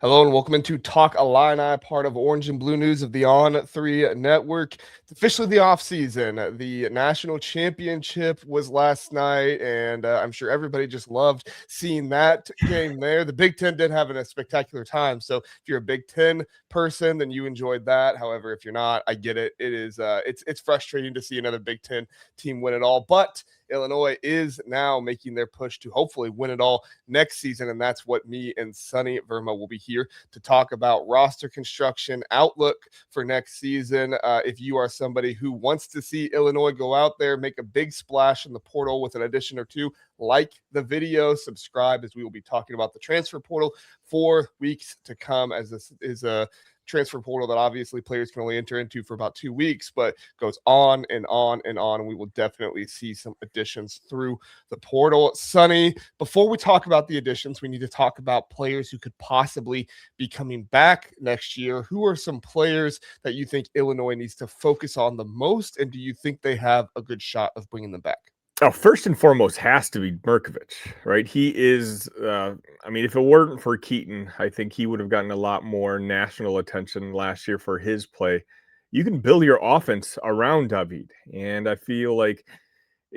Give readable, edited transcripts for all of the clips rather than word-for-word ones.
Hello and welcome into Talk Illini, part of Orange and Blue News of the On3 Network. It's officially the offseason. The national championship was last night, and I'm sure everybody just loved seeing that game there. The Big Ten did have a spectacular time, so if you're a Big Ten person, then you enjoyed that. However, if you're not, I get it. It's frustrating to see another Big Ten team win it all, but Illinois is now making their push to hopefully win it all next season, and that's what me and Sonny Verma will be here to talk about: roster construction, outlook for next season. If you are somebody who wants to see Illinois go out there, make a big splash in the portal with an addition or two, like the video, subscribe, as we will be talking about the transfer portal for weeks to come, as this is a transfer portal that obviously players can only enter into for about 2 weeks, but goes on and on and on. And we will definitely see some additions through the portal. Sonny, before we talk about the additions, we need to talk about players who could possibly be coming back next year. Who are some players that you think Illinois needs to focus on the most? And do you think they have a good shot of bringing them back? Oh, first and foremost has to be Mirkovic, right? He is, if it weren't for Keaton, I think he would have gotten a lot more national attention last year for his play. You can build your offense around David, and I feel like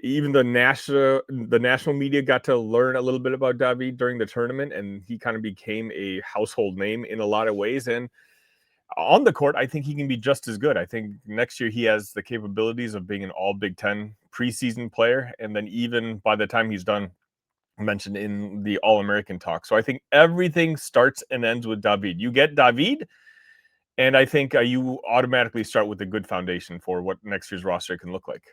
even the national media got to learn a little bit about David during the tournament, and he kind of became a household name in a lot of ways. And on the court, I think he can be just as good. I think next year he has the capabilities of being an all Big Ten preseason player. And then even by the time he's done, mentioned in the All-American talk. So I think everything starts and ends with David. You get David, and I think you automatically start with a good foundation for what next year's roster can look like.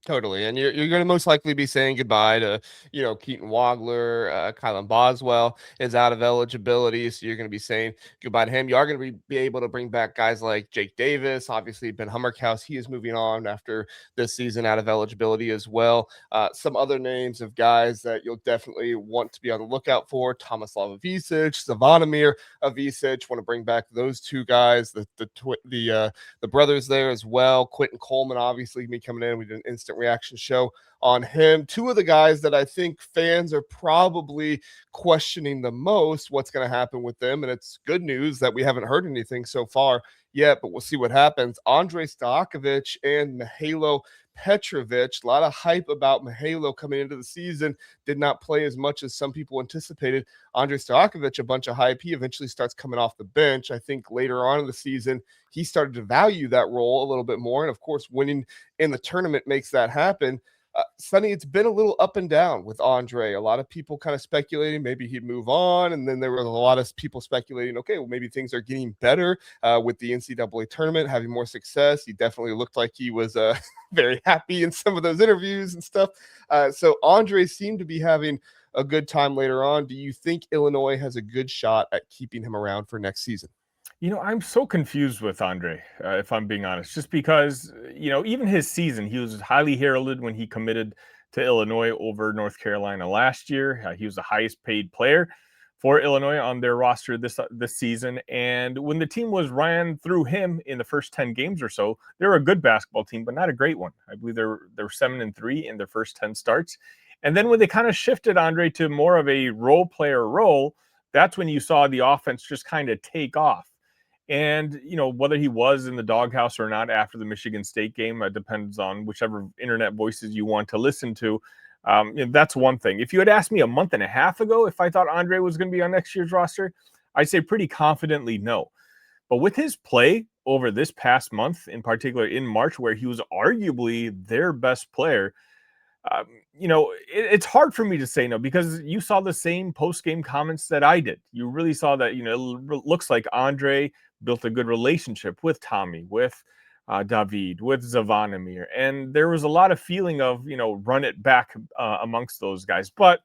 Totally. And you're going to most likely be saying goodbye to, Keaton Wagler. Kylan Boswell is out of eligibility. So you're going to be saying goodbye to him. You are going to be able to bring back guys like Jake Davis. Obviously, Ben Hummerkaus, he is moving on after this season out of eligibility as well. Some other names of guys that you'll definitely want to be on the lookout for: Tomislav Ivisic, Zvonimir Ivisic. Want to bring back those two guys, the brothers there as well. Quentin Coleman, obviously, me coming in. We did an instant reaction show on him. Two of the guys that I think fans are probably questioning the most what's going to happen with them. And it's good news that we haven't heard anything so far yet, but we'll see what happens. Andrej Stojakovic and Mihailo Petrovic. A lot of hype about Mihailo coming into the season. Did not play as much as some people anticipated. Andrej Stojakovic, a bunch of hype. He eventually starts coming off the bench. I think later on in the season, he started to value that role a little bit more. And of course, winning in the tournament makes that happen. Sonny, it's been a little up and down with Andre. A lot of people kind of speculating maybe he'd move on. And then there were a lot of people speculating, okay, well, maybe things are getting better with the NCAA tournament, having more success. He definitely looked like he was very happy in some of those interviews and stuff. So Andre seemed to be having a good time later on. Do you think Illinois has a good shot at keeping him around for next season? I'm so confused with Andre, if I'm being honest, just because, even his season, he was highly heralded when he committed to Illinois over North Carolina last year. He was the highest paid player for Illinois on their roster this season. And when the team was ran through him in the first 10 games or so, they were a good basketball team, but not a great one. I believe they were 7-3 in their first 10 starts. And then when they kind of shifted Andre to more of a role player role, that's when you saw the offense just kind of take off. And, whether he was in the doghouse or not after the Michigan State game, depends on whichever internet voices you want to listen to. That's one thing. If you had asked me a month and a half ago if I thought Andre was going to be on next year's roster, I'd say pretty confidently no. But with his play over this past month, in particular in March, where he was arguably their best player, it's hard for me to say no, because you saw the same post-game comments that I did. You really saw that, it looks like Andre built a good relationship with Tommy, with David, with Zvonimir. And there was a lot of feeling of, run it back amongst those guys. But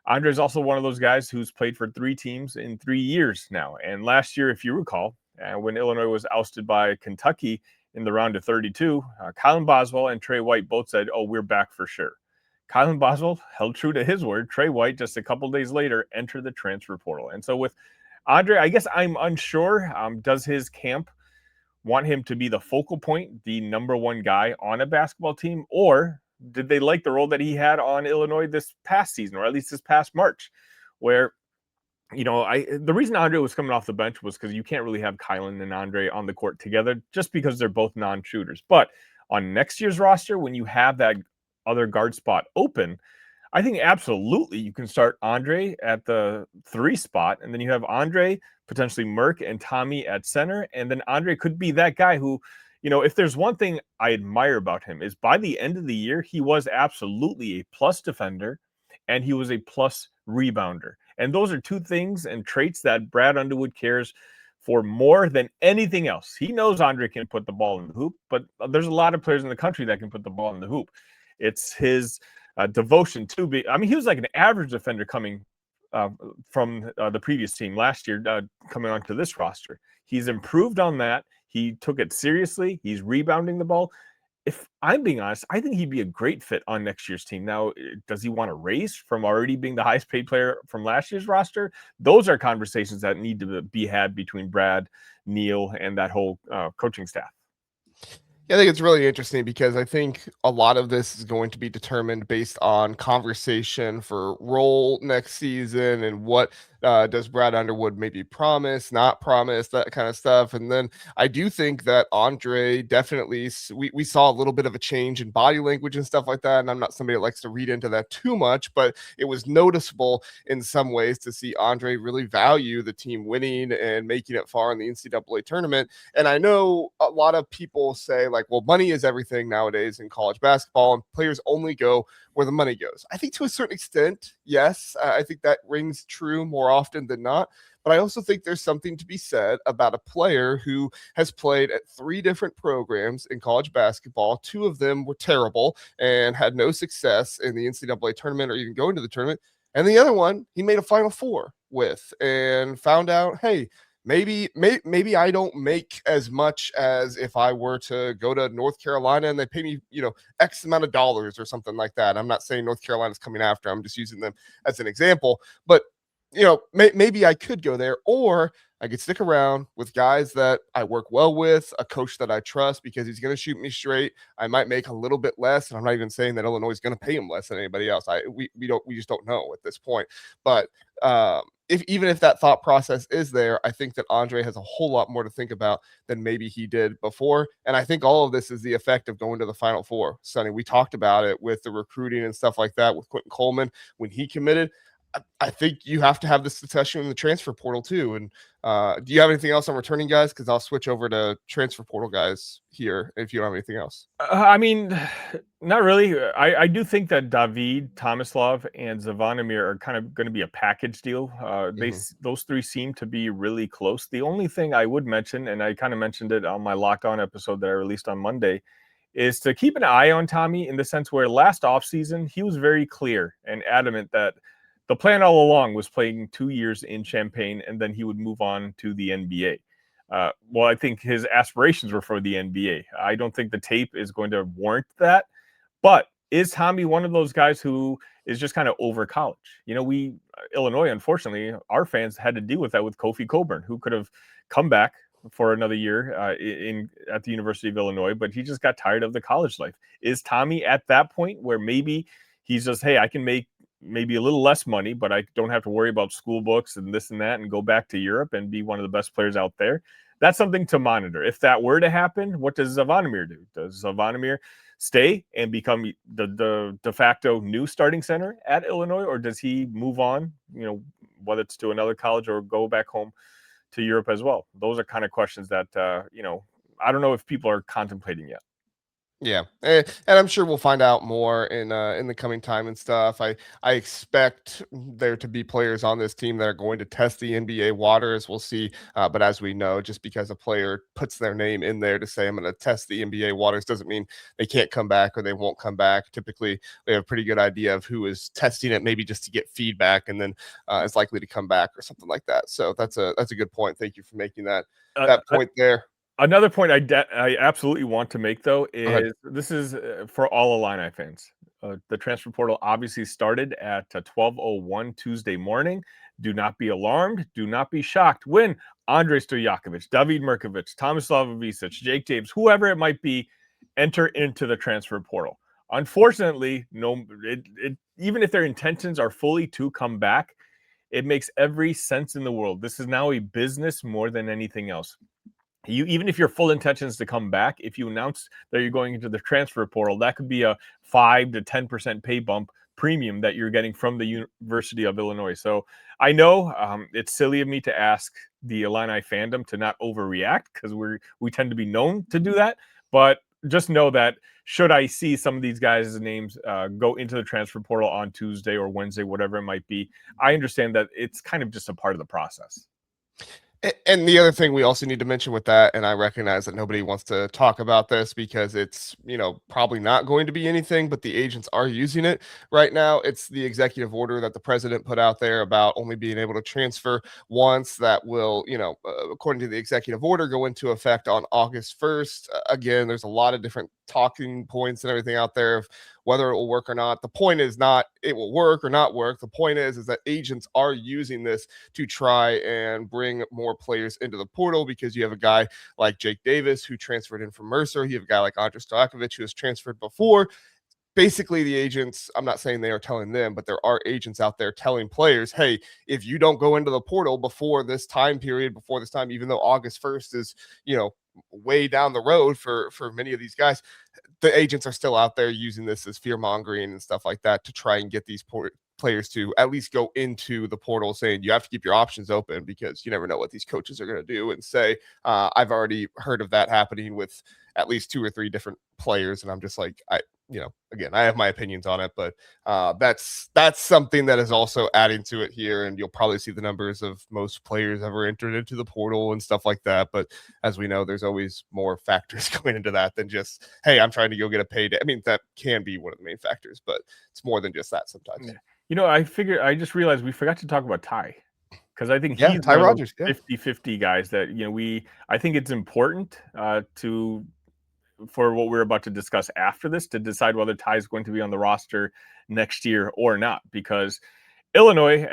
Andre is also one of those guys who's played for 3 teams in 3 years now. And last year, if you recall, when Illinois was ousted by Kentucky in the round of 32, Kylan Boswell and Trey White both said, "Oh, we're back for sure." Kylan Boswell held true to his word. Trey White, just a couple days later, entered the transfer portal. And so with Andre, I guess I'm unsure. Does his camp want him to be the focal point, the number one guy on a basketball team? Or did they like the role that he had on Illinois this past season, or at least this past March, where the reason Andrej was coming off the bench was because you can't really have Kylan and Andrej on the court together just because they're both non-shooters. But on next year's roster, when you have that other guard spot open, I think absolutely you can start Andrej at the 3 spot, and then you have Andrej, potentially Mirk, and Tommy at center. And then Andrej could be that guy who, if there's one thing I admire about him is by the end of the year, he was absolutely a plus defender and he was a plus rebounder. And those are two things and traits that Brad Underwood cares for more than anything else. He knows Andrej can put the ball in the hoop, but there's a lot of players in the country that can put the ball in the hoop. It's his devotion to be. I mean, he was like an average defender coming from the previous team last year, coming onto this roster. He's improved on that. He took it seriously. He's rebounding the ball. If I'm being honest, I think he'd be a great fit on next year's team. Now, does he want to raise from already being the highest paid player from last year's roster? Those are conversations that need to be had between Brad, Neil, and that whole coaching staff. Yeah, I think it's really interesting because I think a lot of this is going to be determined based on conversation for role next season and what does Brad Underwood maybe promise, not promise, that kind of stuff. And then I do think that Andrej definitely, we saw a little bit of a change in body language and stuff like that. And I'm not somebody that likes to read into that too much, but it was noticeable in some ways to see Andrej really value the team winning and making it far in the NCAA tournament. And I know a lot of people say, like, well, money is everything nowadays in college basketball, and players only go where the money goes. I think to a certain extent, yes, I think that rings true more often than not. But I also think there's something to be said about a player who has played at 3 different programs in college basketball. 2 of them were terrible and had no success in the NCAA tournament or even going to the tournament. And the other one, he made a Final Four with and found out, hey, maybe I don't make as much as if I were to go to North Carolina and they pay me, X amount of dollars or something like that. I'm not saying North Carolina's coming after. I'm just using them as an example. But, maybe I could go there, or I could stick around with guys that I work well with, a coach that I trust because he's going to shoot me straight. I might make a little bit less, and I'm not even saying that Illinois is going to pay him less than anybody else. We just don't know at this point. But even if that thought process is there, I think that Andrej has a whole lot more to think about than maybe he did before. And I think all of this is the effect of going to the Final Four. Sonny, we talked about it with the recruiting and stuff like that with Quentin Coleman when he committed. I think you have to have this discussion in the transfer portal too. And do you have anything else on returning guys? Because I'll switch over to transfer portal guys here if you don't have anything else. I mean, not really. I do think that David, Tomislav, and Zvonimir are kind of going to be a package deal. Those 3 seem to be really close. The only thing I would mention, and I kind of mentioned it on my Locked On episode that I released on Monday, is to keep an eye on Tommy in the sense where last offseason, he was very clear and adamant that the plan all along was playing 2 years in Champaign, and then he would move on to the NBA. Well, I think his aspirations were for the NBA. I don't think the tape is going to warrant that. But is Tommy one of those guys who is just kind of over college? Illinois, unfortunately, our fans had to deal with that with Kofi Coburn, who could have come back for another year at the University of Illinois, but he just got tired of the college life. Is Tommy at that point where maybe he's just, hey, I can make maybe a little less money, but I don't have to worry about school books and this and that and go back to Europe and be one of the best players out there? That's something to monitor. If that were to happen, what does Zvonimir do? Does Zvonimir stay and become the de facto new starting center at Illinois, or does he move on, whether it's to another college or go back home to Europe as well? Those are kind of questions that, I don't know if people are contemplating yet. Yeah, and I'm sure we'll find out more in the coming time and stuff. I expect there to be players on this team that are going to test the NBA waters. We'll see, but as we know, just because a player puts their name in there to say I'm going to test the NBA waters doesn't mean they can't come back or they won't come back. Typically, we have a pretty good idea of who is testing it, maybe just to get feedback, and then is likely to come back or something like that. So that's a good point. Thank you for making that point there. Another point I absolutely want to make, though, is this is for all Illini fans. The transfer portal obviously started at 12:01 Tuesday morning. Do not be alarmed. Do not be shocked when Andrej Stojakovic, David Mirkovic, Tomislav Ivisic, Jake James, whoever it might be, enter into the transfer portal. Unfortunately, even if their intentions are fully to come back, It makes every sense in the world. This is now a business more than anything else. Even if your full intention is to come back, if you announce that you're going into the transfer portal, that could be a 5 to 10% pay bump premium that you're getting from the University of Illinois. So I know it's silly of me to ask the Illini fandom to not overreact, because we tend to be known to do that. But just know that should I see some of these guys' names go into the transfer portal on Tuesday or Wednesday, whatever it might be, I understand that it's kind of just a part of the process. And the other thing we also need to mention with that, and I recognize that nobody wants to talk about this because it's, probably not going to be anything, but the agents are using it right now. It's the executive order that the president put out there about only being able to transfer once, that will, according to the executive order, go into effect on August 1st. Again, there's a lot of different talking points and everything out there of whether it will work or not. The point is not it will work or not work. The point is that agents are using this to try and bring more players into the portal, because you have a guy like Jake Davis who transferred in from Mercer. You have a guy like Andrej Stojakovic who has transferred before. Basically, the agents, I'm not saying they are telling them, but there are agents out there telling players, hey, if you don't go into the portal before this time, even though August 1st is, way down the road for many of these guys, the agents are still out there using this as fear mongering and stuff like that to try and get these players to at least go into the portal, saying you have to keep your options open because you never know what these coaches are going to do and say. I've already heard of that happening with at least 2 or 3 different players, and I'm just like, again, I have my opinions on it, but that's something that is also adding to it here, and you'll probably see the numbers of most players ever entered into the portal and stuff like that. But as we know, there's always more factors going into that than just, hey, I'm trying to go get a payday. I mean, that can be one of the main factors, but it's more than just that sometimes. I just realized we forgot to talk about Ty, because I think he's Ty one Rodgers, of those 50-50 guys that, I think it's important for what we're about to discuss after this to decide whether Ty is going to be on the roster next year or not, because Illinois,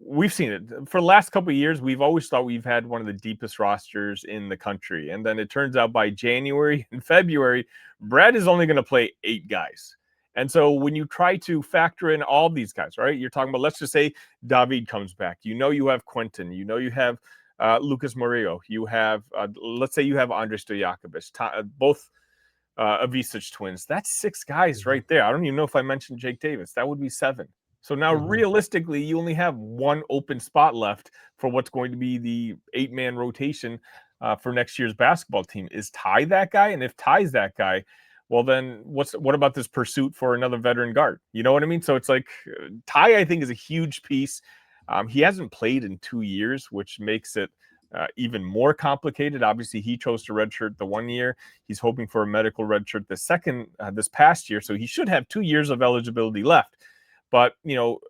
we've seen it for the last couple of years. We've always thought we've had one of the deepest rosters in the country. And then it turns out by January and February, Brad is only going to play 8 guys. And so when you try to factor in all these guys, right, you're talking about, let's just say David comes back. You have Quentin. You have Lucas Murillo. You have, let's say you have Andrej Stojakovic, both Ivisic twins. That's 6 guys right there. I don't even know if I mentioned Jake Davis. That would be 7. So now realistically, you only have 1 open spot left for what's going to be the 8-man rotation for next year's basketball team. Is Ty that guy? And if Ty's that guy, well, then what about this pursuit for another veteran guard? You know what I mean? So it's like Ty, I think, is a huge piece. He hasn't played in 2 years, which makes it even more complicated. Obviously, he chose to redshirt the 1 year. He's hoping for a medical redshirt this past year. So he should have 2 years of eligibility left. But,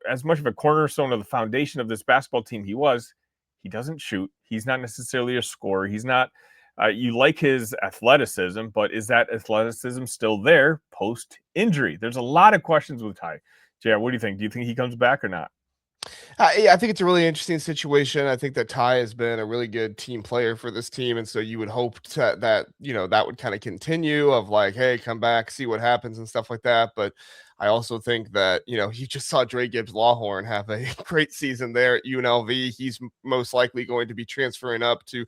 as much of a cornerstone of the foundation of this basketball team he doesn't shoot. He's not necessarily a scorer. He's not, you like his athleticism, but is that athleticism still there post-injury? There's a lot of questions with Ty. JR, what do you think? Do you think he comes back or not? I think it's a really interesting situation. I think that Ty has been a really good team player for this team, and so you would hope that that would kind of continue, of like, hey, come back, see what happens and stuff like that. But I also think that, you just saw Dre Gibbs Lawhorn have a great season there at UNLV. He's most likely going to be transferring up to,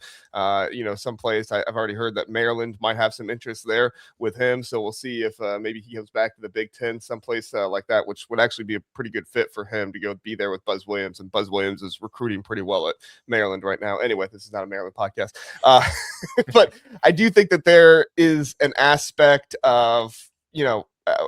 some place. I've already heard that Maryland might have some interest there with him. So we'll see if maybe he comes back to the Big Ten, someplace like that, which would actually be a pretty good fit for him to go be there with Buzz Williams. And Buzz Williams is recruiting pretty well at Maryland right now. Anyway, this is not a Maryland podcast. But I do think that there is an aspect of,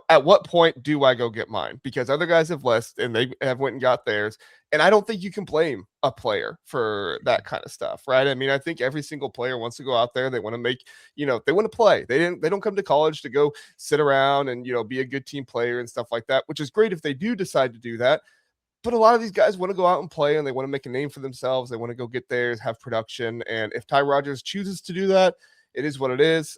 at what point do I go get mine? Because other guys have left and they have went and got theirs. And I don't think you can blame a player for that kind of stuff, right? I mean, I think every single player wants to go out there. They want to make, they want to play. They don't come to college to go sit around and, be a good team player and stuff like that, which is great if they do decide to do that. But a lot of these guys want to go out and play, and they want to make a name for themselves. They want to go get theirs, have production. And if Ty Rodgers chooses to do that, it is what it is.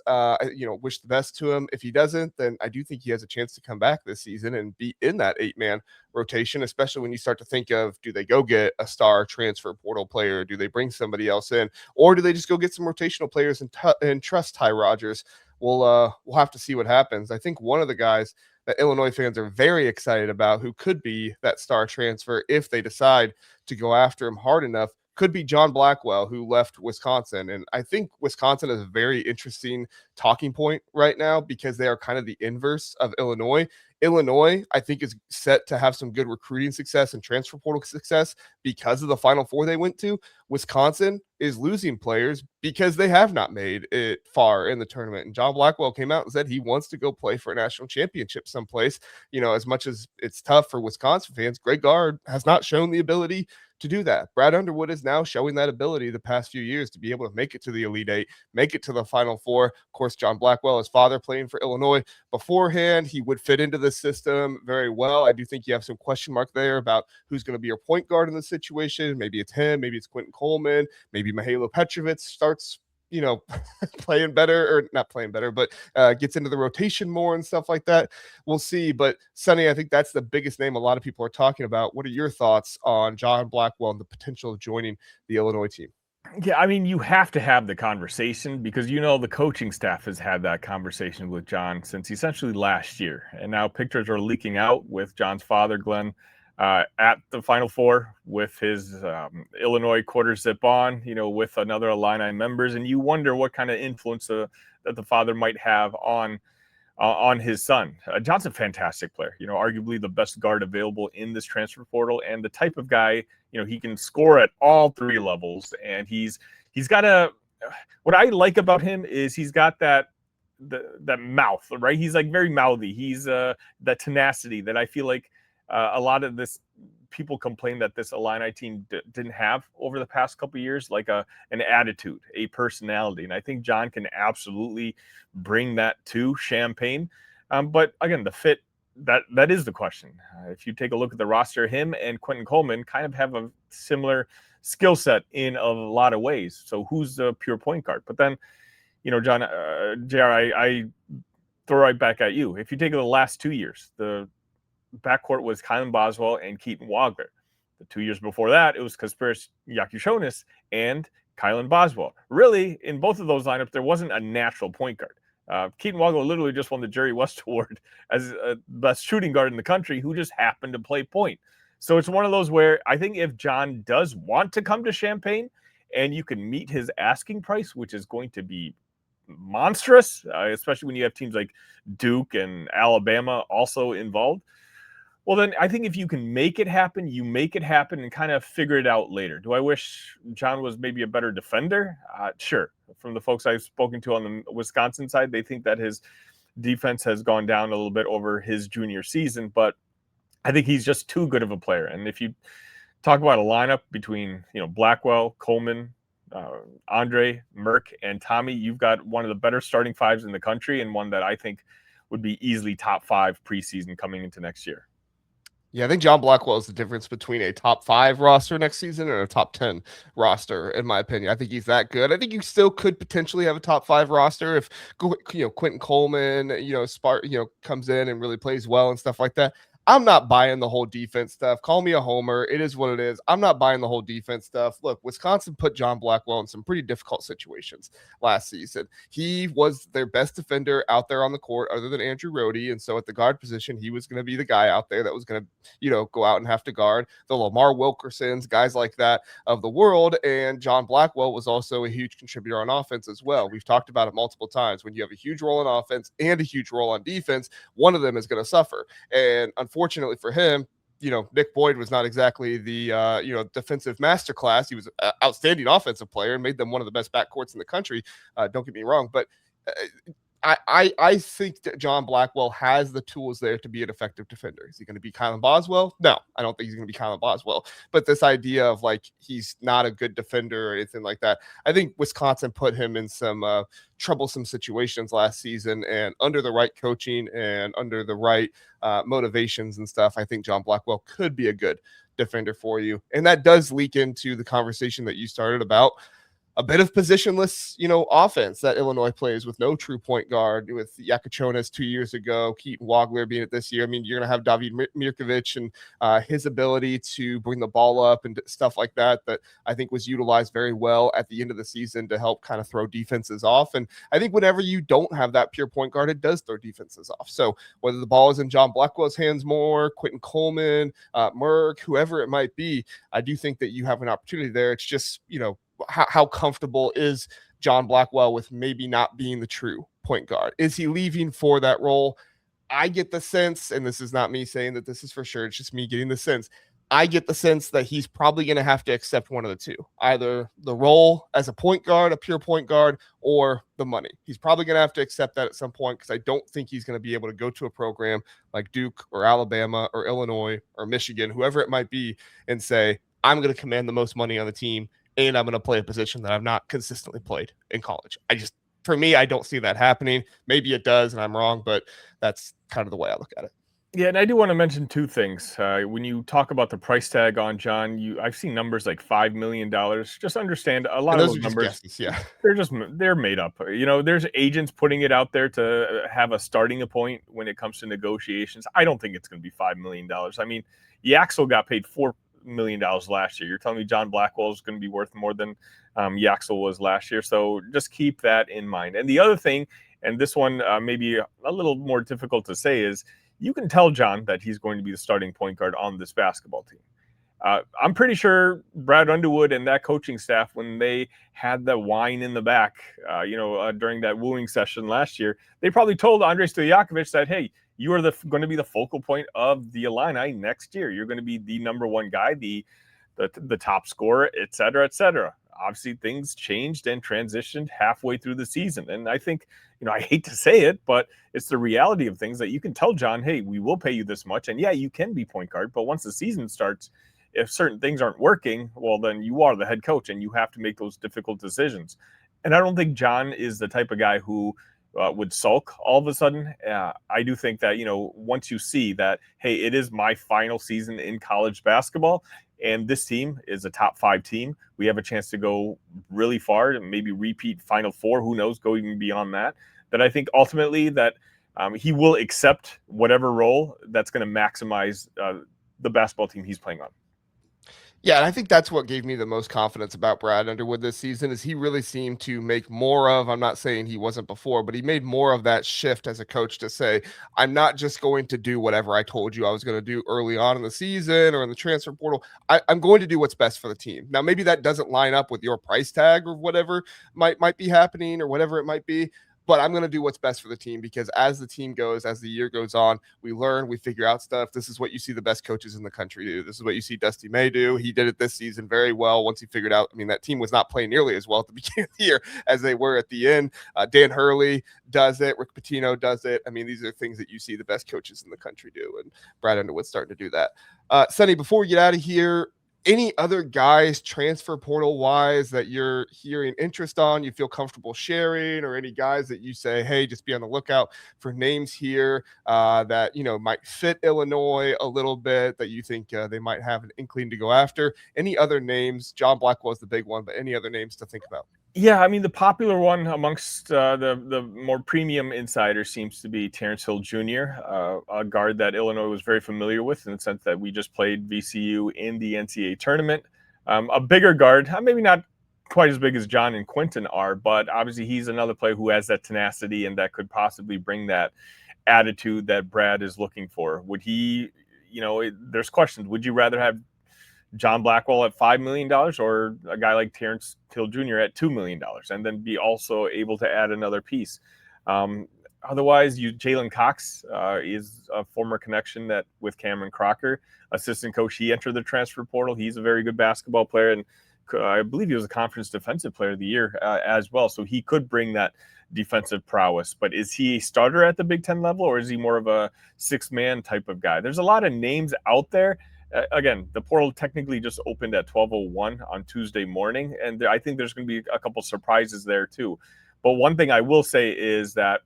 Wish the best to him. If he doesn't, then I do think he has a chance to come back this season and be in that 8-man rotation, especially when you start to think of, do they go get a star transfer portal player? Do they bring somebody else in? Or do they just go get some rotational players and trust Ty Rodgers? We'll have to see what happens. I think one of the guys that Illinois fans are very excited about, who could be that star transfer if they decide to go after him hard enough, could be John Blackwell, who left Wisconsin. And I think Wisconsin is a very interesting talking point right now because they are kind of the inverse of Illinois. Illinois, I think, is set to have some good recruiting success and transfer portal success because of the Final Four they went to. Wisconsin is losing players because they have not made it far in the tournament. And John Blackwell came out and said he wants to go play for a national championship someplace. As much as it's tough for Wisconsin fans, Greg Gard has not shown the ability to do that. Brad Underwood is now showing that ability the past few years to be able to make it to the Elite Eight, make it to the Final Four. Of course, John Blackwell, his father, playing for Illinois beforehand. He would fit into the system very well. I do think you have some question mark there about who's going to be your point guard in the situation. Maybe it's him, maybe it's Quentin Coleman, maybe Mihailo Petrovic starts playing better, or not playing better, but gets into the rotation more and stuff like that. We'll see. But Sonny, I think that's the biggest name a lot of people are talking about. What are your thoughts on John Blackwell and the potential of joining the Illinois team? Yeah, I mean, you have to have the conversation because the coaching staff has had that conversation with John since essentially last year. And now pictures are leaking out with John's father, Glenn, at the Final Four with his Illinois quarter zip on, with another Illini members. And you wonder what kind of influence that the father might have on his son. John's a fantastic player, arguably the best guard available in this transfer portal, and the type of guy, he can score at all three levels. And he's got what I like about him is he's got that mouth, right? He's like very mouthy. He's that tenacity that I feel like a lot of this people complain that this Illini team didn't have over the past couple of years, like an attitude, a personality. And I think John can absolutely bring that to Champaign. But again, the fit, that is the question. If you take a look at the roster, him and Quentin Coleman kind of have a similar skill set in a lot of ways. So who's the pure point guard? But then, John, JR, I throw right back at you. If you take the last 2 years, the backcourt was Kylan Boswell and Keaton Wagler. The 2 years before that, it was Kasparis Yakushonis and Kylan Boswell. Really, in both of those lineups, there wasn't a natural point guard. Keaton Wagler literally just won the Jerry West Award as best shooting guard in the country who just happened to play point. So it's one of those where I think if John does want to come to Champaign and you can meet his asking price, which is going to be monstrous, especially when you have teams like Duke and Alabama also involved, well, then I think if you can make it happen, you make it happen and kind of figure it out later. Do I wish John was maybe a better defender? Sure. From the folks I've spoken to on the Wisconsin side, they think that his defense has gone down a little bit over his junior season, but I think he's just too good of a player. And if you talk about a lineup between, Blackwell, Coleman, Andrej, Mirk, and Tommy, you've got one of the better starting fives in the country and one that I think would be easily top 5 preseason coming into next year. Yeah, I think John Blackwell is the difference between a top 5 roster next season and a top 10 roster, in my opinion. I think he's that good. I think you still could potentially have a top 5 roster if, Quentin Coleman, comes in and really plays well and stuff like that. I'm not buying the whole defense stuff. Call me a homer. It is what it is. I'm not buying the whole defense stuff. Look, Wisconsin put John Blackwell in some pretty difficult situations last season. He was their best defender out there on the court other than Andrew Rohde. And so at the guard position, he was going to be the guy out there that was going to, go out and have to guard the Lamar Wilkersons, guys like that of the world. And John Blackwell was also a huge contributor on offense as well. We've talked about it multiple times. When you have a huge role on offense and a huge role on defense, one of them is going to suffer. And unfortunately for him, Nick Boyd was not exactly the, defensive masterclass. He was an outstanding offensive player and made them one of the best backcourts in the country. Don't get me wrong, but I think that John Blackwell has the tools there to be an effective defender. Is he going to be Kylan Boswell? No, I don't think he's going to be Kylan Boswell. But this idea of he's not a good defender or anything like that, I think Wisconsin put him in some troublesome situations last season, and under the right coaching and under the right motivations and stuff, I think John Blackwell could be a good defender for you. And that does leak into the conversation that you started about a bit of positionless, offense that Illinois plays with no true point guard, with Yakuchonis 2 years ago, Keaton Wagler being it this year. I mean, you're going to have David Mirkovic and his ability to bring the ball up and stuff like that I think was utilized very well at the end of the season to help kind of throw defenses off. And I think whenever you don't have that pure point guard, it does throw defenses off. So whether the ball is in John Blackwell's hands more, Quentin Coleman, Merck, whoever it might be, I do think that you have an opportunity there. It's just, how comfortable is John Blackwell with maybe not being the true point guard? Is he leaving for that role? I get the sense, and this is not me saying that this is for sure, it's just me getting the sense. I get the sense that he's probably going to have to accept one of the two, either the role as a point guard, a pure point guard, or the money. He's probably going to have to accept that at some point, because I don't think he's going to be able to go to a program like Duke or Alabama or Illinois or Michigan, whoever it might be, and say, I'm going to command the most money on the team and I'm going to play a position that I've not consistently played in college. For me, I don't see that happening. Maybe it does, and I'm wrong, but that's kind of the way I look at it. Yeah, and I do want to mention two things. When you talk about the price tag on John, I've seen numbers like $5 million. Just understand a lot of those numbers. Guesses, yeah, they're made up. There's agents putting it out there to have a starting point when it comes to negotiations. I don't think it's going to be $5 million. I mean, Yaxel got paid $4 million last year. You're telling me John Blackwell is going to be worth more than Yaxel was last year. So just keep that in mind. And the other thing, and this one may be a little more difficult to say, is you can tell John that he's going to be the starting point guard on this basketball team. I'm pretty sure Brad Underwood and that coaching staff, when they had the wine in the back, during that wooing session last year, they probably told Andrej Stojakovic that, hey, you are going to be the focal point of the Illini next year. You're going to be the number one guy, the top scorer, et cetera, et cetera. Obviously, things changed and transitioned halfway through the season. And I think, I hate to say it, but it's the reality of things that you can tell John, hey, we will pay you this much. And yeah, you can be point guard. But once the season starts, if certain things aren't working, well, then you are the head coach and you have to make those difficult decisions. And I don't think John is the type of guy who would sulk all of a sudden. I do think that, once you see that, hey, it is my final season in college basketball, and this team is a top 5 team, we have a chance to go really far and maybe repeat Final Four, who knows, go even beyond that I think ultimately that he will accept whatever role that's going to maximize the basketball team he's playing on. Yeah, and I think that's what gave me the most confidence about Brad Underwood this season, is he really seemed to make more of, I'm not saying he wasn't before, but he made more of that shift as a coach to say, I'm not just going to do whatever I told you I was going to do early on in the season or in the transfer portal. I'm going to do what's best for the team. Now, maybe that doesn't line up with your price tag or whatever might be happening or whatever it might be, but I'm going to do what's best for the team, because as the team goes, as the year goes on, we learn, we figure out stuff. This is what you see the best coaches in the country do. This is what you see Dusty May do. He did it this season very well once he figured out. I mean, that team was not playing nearly as well at the beginning of the year as they were at the end. Dan Hurley does it. Rick Pitino does it. I mean, these are things that you see the best coaches in the country do, and Brad Underwood's starting to do that. Sonny, before we get out of here, any other guys transfer portal wise that you're hearing interest on, you feel comfortable sharing, or any guys that you say, hey, just be on the lookout for names here that, might fit Illinois a little bit, that you think they might have an inkling to go after? Any other names? John Blackwell is the big one, but any other names to think about? Yeah, I mean, the popular one amongst the more premium insiders seems to be Terrence Hill Jr., a guard that Illinois was very familiar with in the sense that we just played VCU in the NCAA tournament. A bigger guard, maybe not quite as big as John and Quentin are, but obviously he's another player who has that tenacity and that could possibly bring that attitude that Brad is looking for. Would he, there's questions. Would you rather have John Blackwell at $5 million or a guy like Terrence Hill Jr. at $2 million, and then be also able to add another piece? Otherwise, Jalen Cox is a former connection that with Cameron Crocker, assistant coach. He entered the transfer portal. He's a very good basketball player, and I believe he was a conference defensive player of the year as well. So he could bring that defensive prowess. But is he a starter at the Big Ten level, or is he more of a 6-man type of guy? There's a lot of names out there. Again, the portal technically just opened at 12:01 on Tuesday morning, and I think there's going to be a couple surprises there too. But one thing I will say is that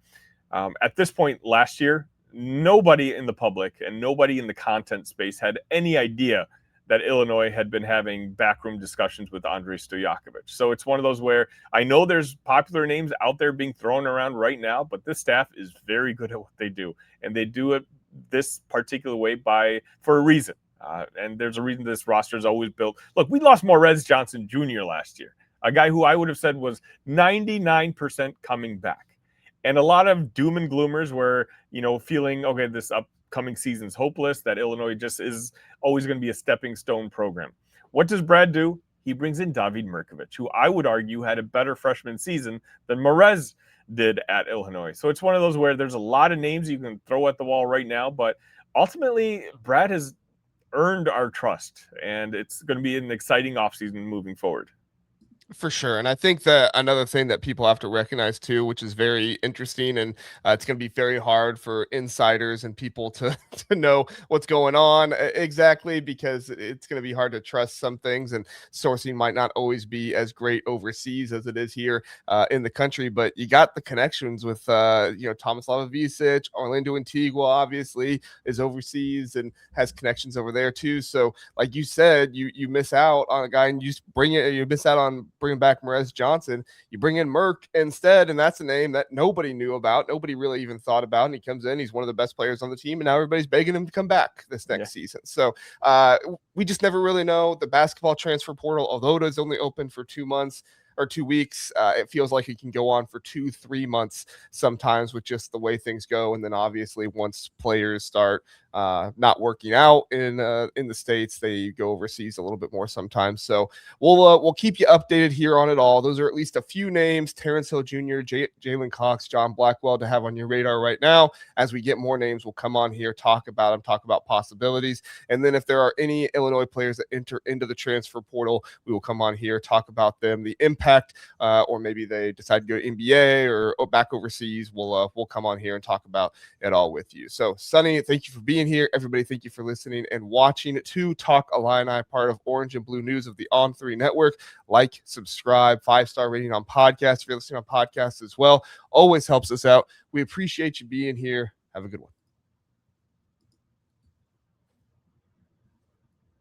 at this point last year, nobody in the public and nobody in the content space had any idea that Illinois had been having backroom discussions with Andrej Stojakovic. So it's one of those where I know there's popular names out there being thrown around right now, but this staff is very good at what they do. And they do it this particular way for a reason. And there's a reason this roster is always built. Look, we lost Morez Johnson Jr. last year, a guy who I would have said was 99% coming back. And a lot of doom and gloomers were, feeling, okay, this upcoming season's hopeless, that Illinois just is always going to be a stepping stone program. What does Brad do? He brings in David Mirkovic, who I would argue had a better freshman season than Morez did at Illinois. So it's one of those where there's a lot of names you can throw at the wall right now, but ultimately Brad has earned our trust, and it's going to be an exciting offseason moving forward. For sure. And I think that another thing that people have to recognize too, which is very interesting, and it's going to be very hard for insiders and people to know what's going on exactly, because it's going to be hard to trust some things, and sourcing might not always be as great overseas as it is here in the country. But you got the connections with, Tomislav Ivisic. Orlando Antigua obviously is overseas and has connections over there too. So like you said, you miss out on a guy, and you miss out on bringing back Morez Johnson. You bring in Merck instead, and that's a name that nobody knew about, nobody really even thought about, and he comes in, he's one of the best players on the team, and now everybody's begging him to come back this next season. So we just never really know. The basketball transfer portal, although it is only open for 2 months or 2 weeks, it feels like it can go on for 2-3 months sometimes with just the way things go. And then obviously once players start not working out in the States, they go overseas a little bit more sometimes. So we'll keep you updated here on it all. Those are at least a few names: Terrence Hill Jr., Jalen Cox, John Blackwell, to have on your radar right now. As we get more names, we'll come on here, talk about them, talk about possibilities. And then if there are any Illinois players that enter into the transfer portal, we will come on here, talk about them, the impact, or maybe they decide to go to NBA or back overseas. We'll come on here and talk about it all with you. So Sonny, thank you for being here. Everybody, thank you for listening and watching to Talk Illini, part of Orange and Blue News of the On3 Network. Like, subscribe, 5-star rating on podcasts. If you're listening on podcasts as well, always helps us out. We appreciate you being here. Have a good one.